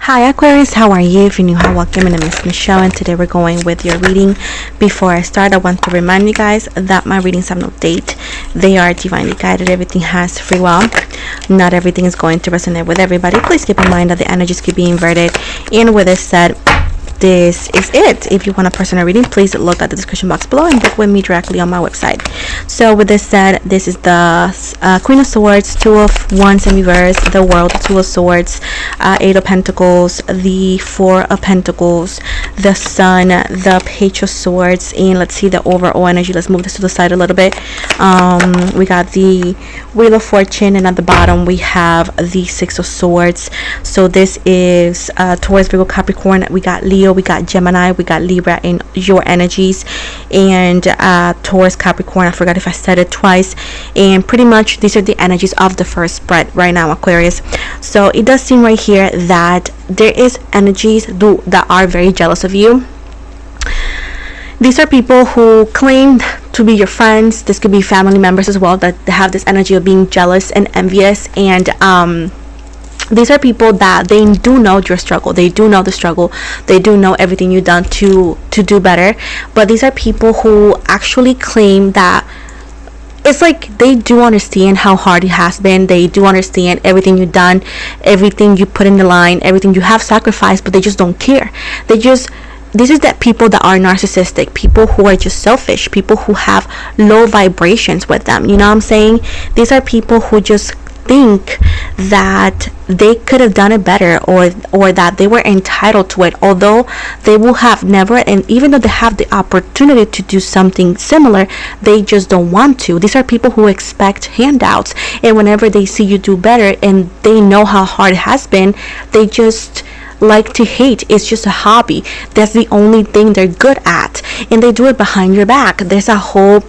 Hi Aquarius, how are you? If you're new, hi, welcome. My name is Michelle and today we're going with your reading. Before I start, I want to remind you guys that my readings have no date. They are divinely guided. Everything has free will. Not everything is going to resonate with everybody. Please keep in mind that the energies could be inverted. And with this said, this is it. If you want a personal reading, please look at the description box below and book with me directly on my website. So with this said, this is the Queen of Swords, Two of Wands in reverse, the World, Two of Swords, Eight of Pentacles, the Four of Pentacles, the Sun, the Page of Swords, and let's see the overall energy. Let's move this to the side a little bit. We got the Wheel of Fortune, and at the bottom we have the Six of Swords. So this is Taurus, Virgo, Capricorn. We got Leo, we got Gemini, we got Libra in your energies, and Taurus, Capricorn. I forgot if I said it twice. And pretty much these are the energies of the first spread right now, Aquarius. So it does seem right here that there is energies that are very jealous of you. These are people who claim to be your friends. This could be family members as well, that have this energy of being jealous and envious. And these are people that they do know your struggle. They do know the struggle. They do know everything you've done to do better. But these are people who actually claim that it's like they do understand how hard it has been. They do understand everything you've done, everything you put in the line, everything you have sacrificed, but they just don't care. This is that people that are narcissistic, people who are just selfish, people who have low vibrations with them. You know what I'm saying? These are people who just think that they could have done it better, or that they were entitled to it, although they will have never, and even though they have the opportunity to do something similar, they just don't want to. These are people who expect handouts, and whenever they see you do better and they know how hard it has been, they just like to hate. It's just a hobby. That's the only thing they're good at, and they do it behind your back. There's a whole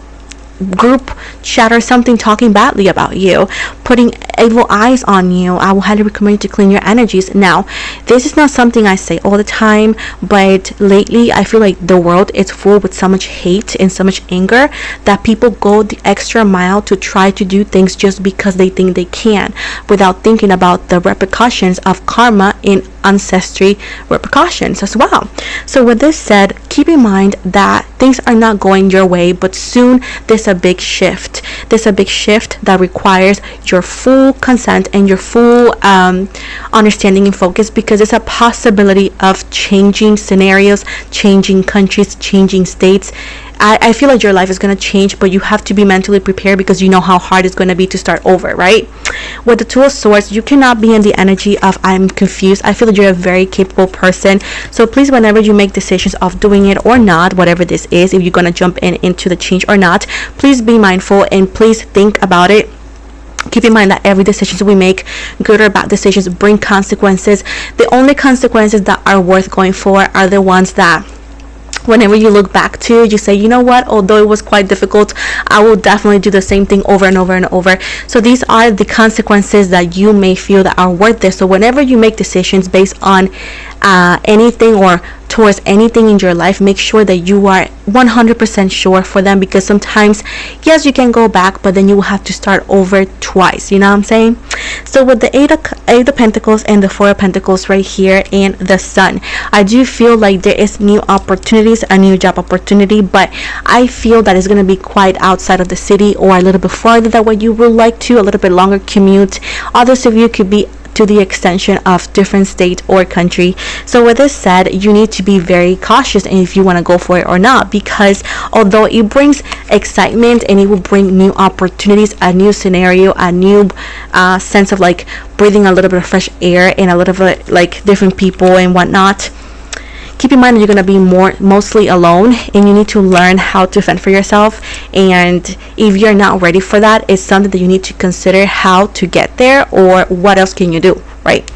group chat or something talking badly about you, putting evil eyes on you. I will highly recommend you to clean your energies. Now, this is not something I say all the time, but lately I feel like the world is full with so much hate and so much anger that people go the extra mile to try to do things just because they think they can, without thinking about the repercussions of karma and ancestry repercussions as well. So with this said, keep in mind that things are not going your way, but soon there's a big shift. There's a big shift that requires your full consent and your full understanding and focus, because it's a possibility of changing scenarios, changing countries, changing states. I feel like your life is going to change, but you have to be mentally prepared, because you know how hard it's going to be to start over, right? With the Two of Swords, you cannot be in the energy of I'm confused. I feel that you're a very capable person. So please, whenever you make decisions of doing it or not, whatever this is, if you're going to jump into the change or not, please be mindful and please think about it. Keep in mind that every decision we make, good or bad decisions, bring consequences. The only consequences that are worth going for are the ones that whenever you look back to, you say, you know what, although it was quite difficult, I will definitely do the same thing over and over and over. So these are the consequences that you may feel that are worth it. So whenever you make decisions based on anything or towards anything in your life, make sure that you are 100% sure for them, because sometimes, yes, you can go back, but then you will have to start over twice. You know what I'm saying? So with the Eight of Pentacles and the Four of Pentacles right here, and the Sun, I do feel like there is new opportunities, a new job opportunity, but I feel that it's going to be quite outside of the city, or a little bit farther than what you would like to, a little bit longer commute. Others of you could be to the extension of different state or country. So with this said, you need to be very cautious if you want to go for it or not, because although it brings excitement and it will bring new opportunities, a new scenario, a new sense of like breathing a little bit of fresh air and a little bit like different people and whatnot, keep in mind that you're going to be mostly alone, and you need to learn how to fend for yourself. And if you're not ready for that, it's something that you need to consider how to get there, or what else can you do, right?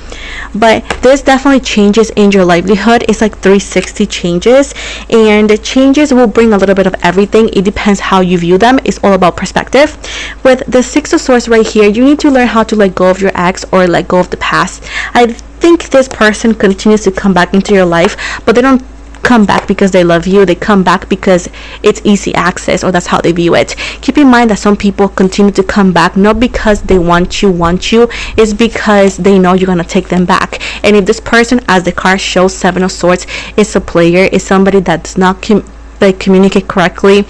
But there's definitely changes in your livelihood. It's like 360 changes, and the changes will bring a little bit of everything. It depends how you view them. It's all about perspective. With the Six of Swords right here, you need to learn how to let go of your ex, or let go of the past. I think this person continues to come back into your life, but they don't come back because they love you. They come back because it's easy access, or that's how they view it. Keep in mind that some people continue to come back not because they want you, it's because they know you're gonna take them back. And if this person, as the card shows, Seven of Swords, is a player, is somebody that does not communicate correctly,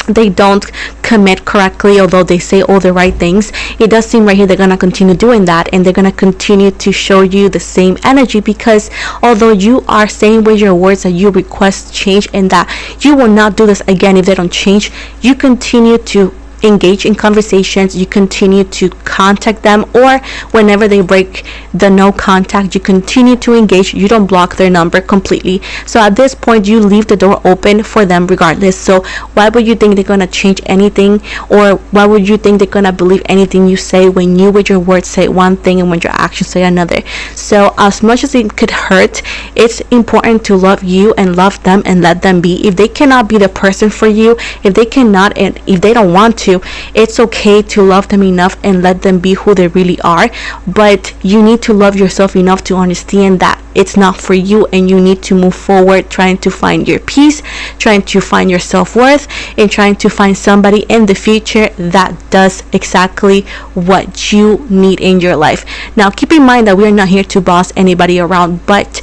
they don't commit correctly, although they say all the right things, it does seem right here they're gonna continue doing that, and they're gonna continue to show you the same energy, because although you are saying with your words that you request change and that you will not do this again if they don't change, you continue to engage in conversations, you continue to contact them, or whenever they break the no contact, you continue to engage. You don't block their number completely. So at this point, you leave the door open for them regardless. So why would you think they're gonna change anything, or why would you think they're gonna believe anything you say when you with your words say one thing and when your actions say another? So as much as it could hurt, it's important to love you and love them and let them be. If they cannot be the person for you, if they cannot, and if they don't want to, it's okay to love them enough and let them be who they really are. But you need to love yourself enough to understand that it's not for you, and you need to move forward trying to find your peace, trying to find your self-worth, and trying to find somebody in the future that does exactly what you need in your life. Now keep in mind that we are not here to boss anybody around, but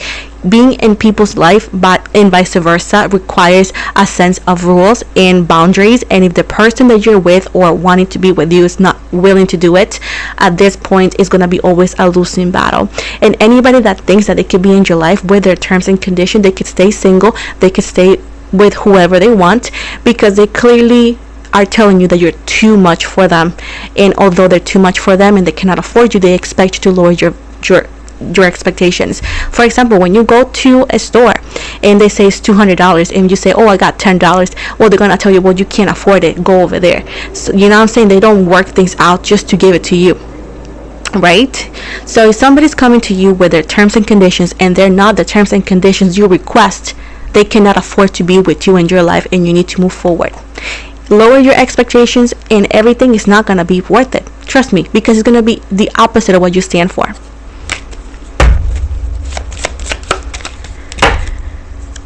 being in people's life, but and vice versa, requires a sense of rules and boundaries. And if the person that you're with or wanting to be with you is not willing to do it, at this point it's going to be always a losing battle. And anybody that thinks that they could be in your life with their terms and conditions, they could stay single, they could stay with whoever they want, because they clearly are telling you that you're too much for them. And although they're too much for them and they cannot afford you, they expect you to lower your expectations. For example, when you go to a store and they say it's $200 and you say, oh, I got $10, well, they're gonna tell you, well, you can't afford it, go over there. So you know what I'm saying? They don't work things out just to give it to you, right? So if somebody's coming to you with their terms and conditions and they're not the terms and conditions you request, they cannot afford to be with you in your life, and you need to move forward. Lower your expectations and everything is not gonna be worth it. Trust me, because it's gonna be the opposite of what you stand for.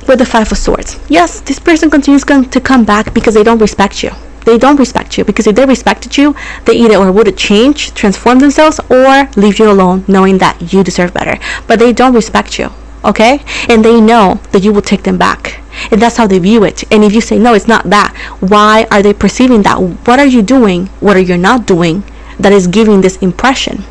With the Five of Swords, yes, this person continues to come back because they don't respect you. They don't respect you, because if they respected you, they either or would have changed, transformed themselves, or leave you alone knowing that you deserve better. But they don't respect you, okay? And they know that you will take them back, and that's how they view it. And if you say, no, it's not that, why are they perceiving that? What are you doing? What are you not doing that is giving this impression?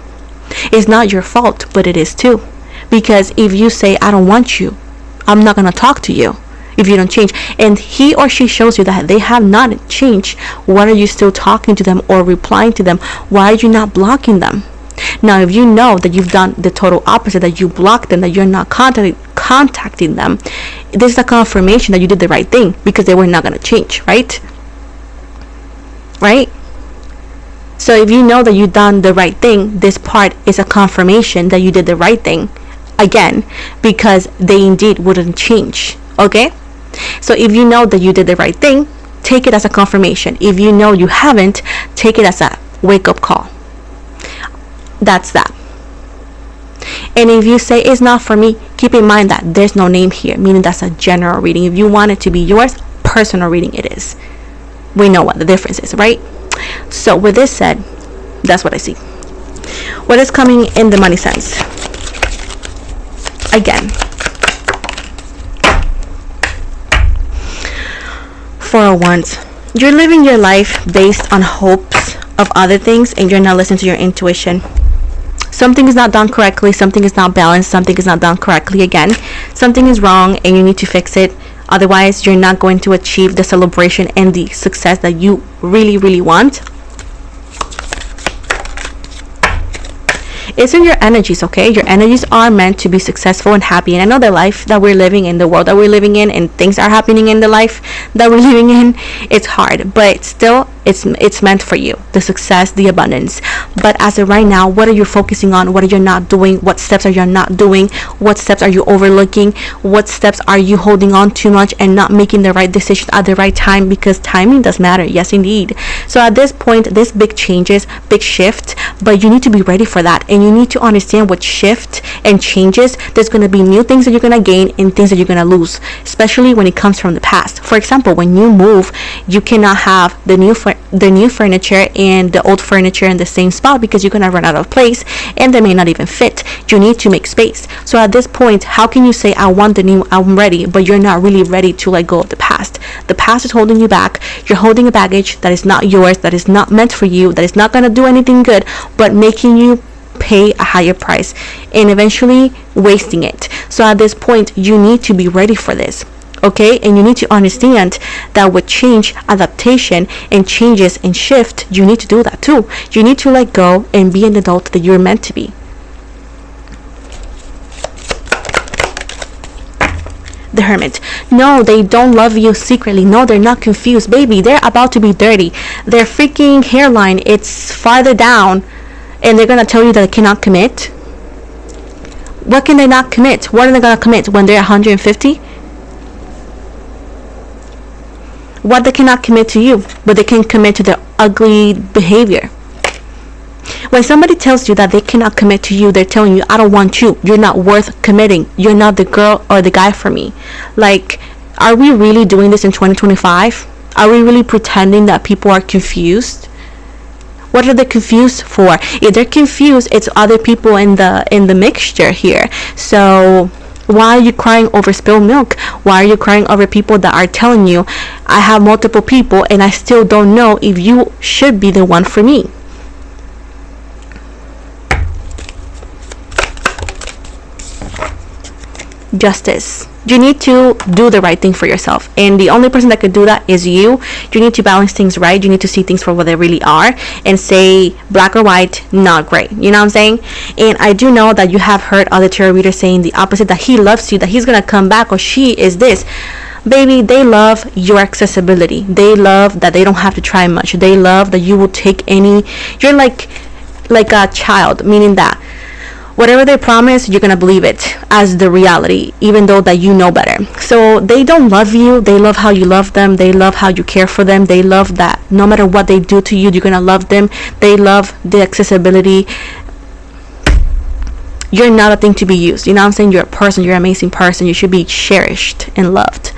It's not your fault, but it is too. Because if you say, I don't want you, I'm not going to talk to you if you don't change, and he or she shows you that they have not changed, what are you still talking to them or replying to them? Why are you not blocking them? Now, if you know that you've done the total opposite, that you blocked them, that you're not contacting them, this is a confirmation that you did the right thing, because they were not going to change, right? So if you know that you've done the right thing, this part is a confirmation that you did the right thing, again, because they indeed wouldn't change. Okay, so if you know that you did the right thing, take it as a confirmation. If you know you haven't, take it as a wake-up call. That's that. And if you say it's not for me, keep in mind that there's no name here, meaning that's a general reading. If you want it to be yours, personal reading it is. We know what the difference is, right? So with this said, that's what I see. What is coming in the money sense? Again, 4 of Wands. You're living your life based on hopes of other things, and you're not listening to your intuition. Something is not done correctly, something is not balanced, something is not done correctly. Again, something is wrong and you need to fix it. Otherwise, you're not going to achieve the celebration and the success that you really, really want. It's in your energies, okay? Your energies are meant to be successful and happy. And I know the life that we're living in, the world that we're living in, and things are happening in the life that we're living in, it's hard. But still, It's meant for you, the success, the abundance. But as of right now, what are you focusing on? What are you not doing? What steps are you not doing? What steps are you overlooking? What steps are you holding on too much and not making the right decision at the right time? Because timing does matter. Yes, indeed. So at this point, this big changes, big shift, but you need to be ready for that, and you need to understand what shift and changes. There's going to be new things that you're going to gain and things that you're going to lose, especially when it comes from the past. For example, when you move, you cannot have the new furniture and the old furniture in the same spot, because you're going to run out of place and they may not even fit. You need to make space. So at this point, how can you say, I want the new, I'm ready, but you're not really ready to let go of the past? The past is holding you back. You're holding a baggage that is not yours, that is not meant for you, that is not going to do anything good, but making you pay a higher price and eventually wasting it. So at this point, you need to be ready for this. Okay, and you need to understand that with change, adaptation, and changes and shift, you need to do that too. You need to let go and be an adult that you're meant to be. The Hermit. No, they don't love you secretly. No, they're not confused. Baby, they're about to be dirty. Their freaking hairline, it's farther down, and they're gonna tell you that they cannot commit. What can they not commit? What are they gonna commit when they're 150? What they cannot commit to you, but they can commit to their ugly behavior. When somebody tells you that they cannot commit to you, they're telling you, I don't want you. You're not worth committing. You're not the girl or the guy for me. Like, are we really doing this in 2025? Are we really pretending that people are confused? What are they confused for? If they're confused, it's other people in the mixture here. So why are you crying over spilled milk? Why are you crying over people that are telling you, I have multiple people and I still don't know if you should be the one for me? Justice. You need to do the right thing for yourself, and the only person that could do that is you. You need to balance things right. You need to see things for what they really are and say black or white, not gray. You know what I'm saying? And I do know that you have heard other tarot readers saying the opposite, that he loves you, that he's gonna come back, or she is this. Baby, they love your accessibility. They love that they don't have to try much. They love that you will take any, you're like a child, meaning that whatever they promise, you're gonna believe it as the reality, even though that you know better. So they don't love you. They love how you love them. They love how you care for them. They love that no matter what they do to you, you're gonna love them. They love the accessibility. You're not a thing to be used. You know what I'm saying? You're a person. You're an amazing person. You should be cherished and loved.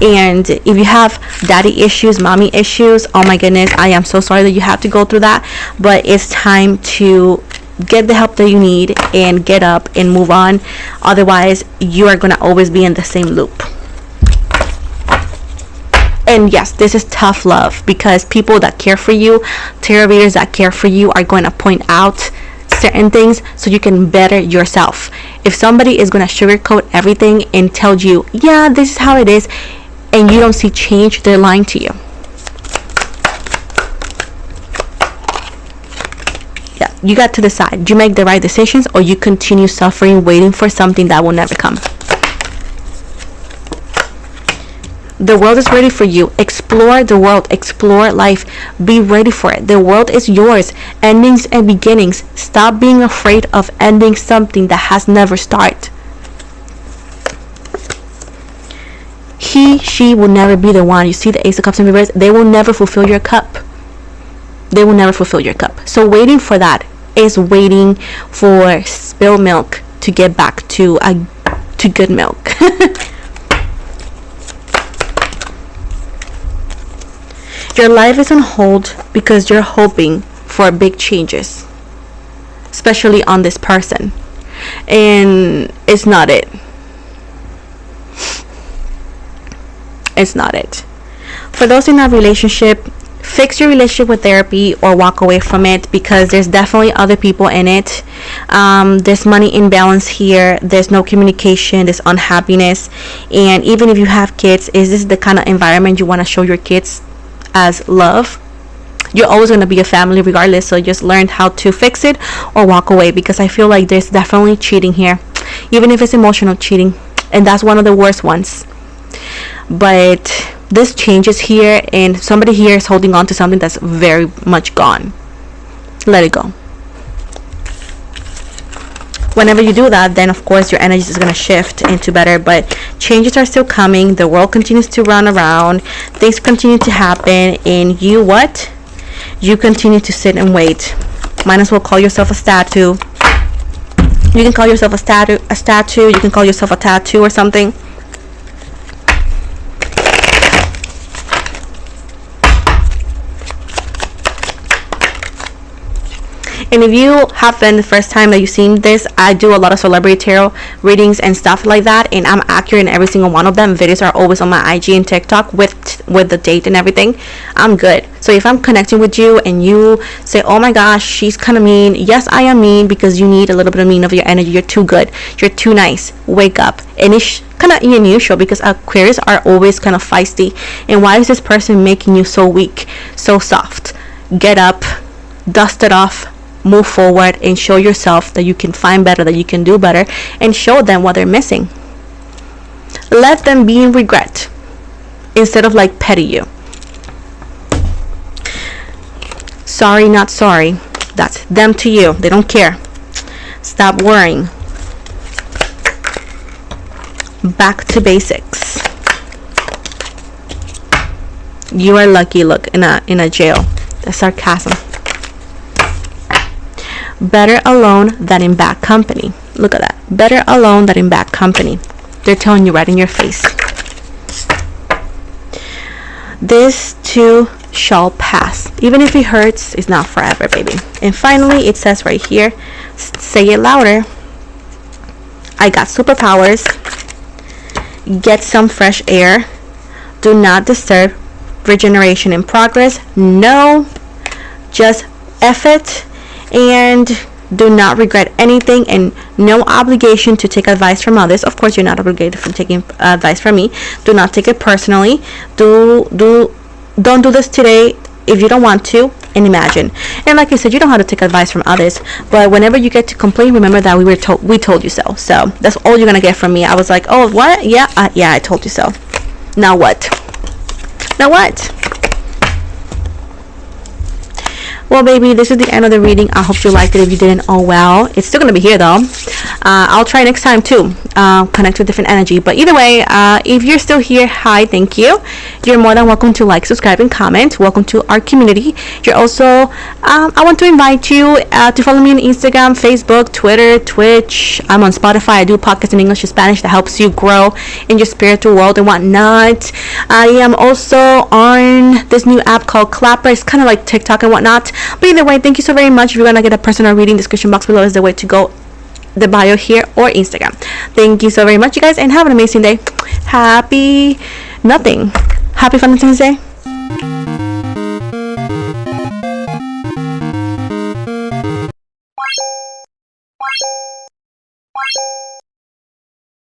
And if you have daddy issues, mommy issues, oh my goodness, I am so sorry that you have to go through that. But it's time to get the help that you need and get up and move on. Otherwise, you are going to always be in the same loop. And yes, this is tough love, because people that care for you, tarot readers that care for you, are going to point out certain things so you can better yourself. If somebody is going to sugarcoat everything and tell you, yeah, this is how it is, and you don't see change, they're lying to you. You got to decide. Do you make the right decisions, or you continue suffering, waiting for something that will never come? The world is ready for you. Explore the world. Explore life. Be ready for it. The world is yours. Endings and beginnings. Stop being afraid of ending something that has never started. She will never be the one. You see the Ace of Cups in reverse? They will never fulfill your cup. They will never fulfill your cup. So waiting for that is waiting for spilled milk to get back to good milk. Your life is on hold because you're hoping for big changes, especially on this person, and it's not it. It's not it. For those in a relationship, fix your relationship with therapy or walk away from it, because there's definitely other people in it. There's money imbalance here. There's no communication. There's unhappiness. And even if you have kids, is this the kind of environment you want to show your kids as love? You're always going to be a family regardless, so just learn how to fix it or walk away, because I feel like there's definitely cheating here, even if it's emotional cheating, and that's one of the worst ones. But this changes here, and somebody here is holding on to something that's very much gone. Let it go. Whenever you do that, then of course your energy is going to shift into better, but changes are still coming. The world continues to run around, things continue to happen, and you what? You continue to sit and wait. Might as well call yourself a statue. You can call yourself a statue, you can call yourself a tattoo or something. And if you have been the first time that you've seen this, I do a lot of celebrity tarot readings and stuff like that, and I'm accurate in every single one of them. Videos are always on my IG and TikTok with the date and everything. I'm good. So if I'm connecting with you and you say, oh my gosh, she's kind of mean, yes, I am mean, because you need a little bit of mean of your energy. You're too good, you're too nice, wake up. And it's kind of unusual because Aquarius are always kind of feisty, and why is this person making you so weak, so soft? Get up, dust it off, move forward, and show yourself that you can find better, that you can do better, and show them what they're missing. Let them be in regret instead of like petty you. Sorry, not sorry. That's them to you. They don't care. Stop worrying. Back to basics. You are lucky. Look, in a jail. That's sarcasm. Better alone than in bad company. Look at that. Better alone than in bad company. They're telling you right in your face. This too shall pass. Even if it hurts, it's not forever, baby. And finally, it says right here, say it louder. I got superpowers. Get some fresh air. Do not disturb regeneration in progress. No, just F it. And do not regret anything, and no obligation to take advice from others. Of course, you're not obligated from taking advice from me. Do not take it personally. Don't do this today if you don't want to, and imagine. And like I said, you don't have to take advice from others, but whenever you get to complain, remember that we told you so. So that's all you're gonna get from me. I was like, oh, what? Yeah, I told you so. Now what? Now what? Well, baby, this is the end of the reading. I hope you liked it. If you didn't, oh well. It's still going to be here, though. I'll try next time, too. Connect with different energy. But either way, if you're still here, hi, thank you. You're more than welcome to like, subscribe, and comment. Welcome to our community. You're also, I want to invite you to follow me on Instagram, Facebook, Twitter, Twitch. I'm on Spotify. I do podcasts in English and Spanish that helps you grow in your spiritual world and whatnot. I am also on this new app called Clapper. It's kind of like TikTok and whatnot. But either way, thank you so very much. If you're gonna get a personal reading, description box below is the way to go. The bio here or Instagram. Thank you so very much, you guys, and have an amazing day. Happy Valentine's Day.